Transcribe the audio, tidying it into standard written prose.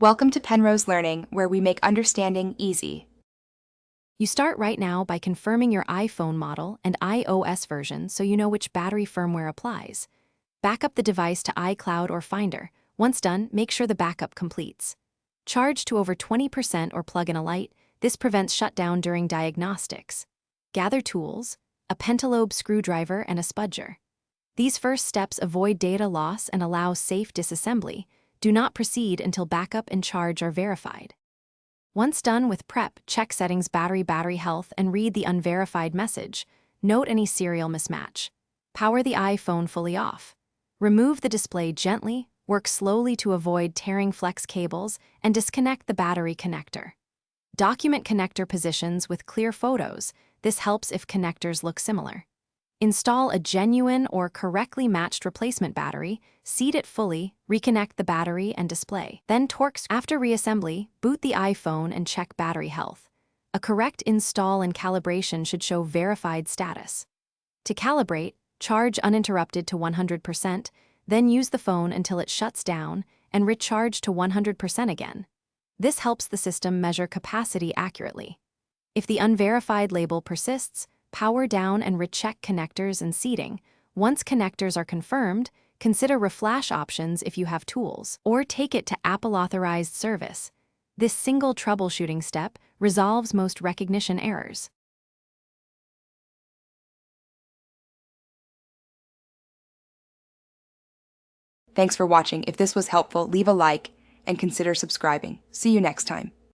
Welcome to Penrose Learning, where we make understanding easy. You start right now by confirming your iPhone model and iOS version so you know which battery firmware applies. Back up the device to iCloud or Finder. Once done, make sure the backup completes. Charge to over 20% or plug in a light. This prevents shutdown during diagnostics. Gather tools, a pentalobe screwdriver and a spudger. These first steps avoid data loss and allow safe disassembly. Do not proceed until backup and charge are verified. Once done with prep, check settings battery health and read the unverified message. Note any serial mismatch. Power the iPhone fully off. Remove the display gently, work slowly to avoid tearing flex cables, and disconnect the battery connector. Document connector positions with clear photos. This helps if connectors look similar. Install a genuine or correctly matched replacement battery, seat it fully, reconnect the battery and display. Then torque. After reassembly, boot the iPhone and check battery health. A correct install and calibration should show verified status. To calibrate, charge uninterrupted to 100%, then use the phone until it shuts down and recharge to 100% again. This helps the system measure capacity accurately. If the unverified label persists, power down and recheck connectors and seating. Once connectors are confirmed, consider reflash options if you have tools, or take it to Apple-authorized service. This single troubleshooting step resolves most recognition errors. Thanks for watching. If this was helpful, leave a like and consider subscribing. See you next time.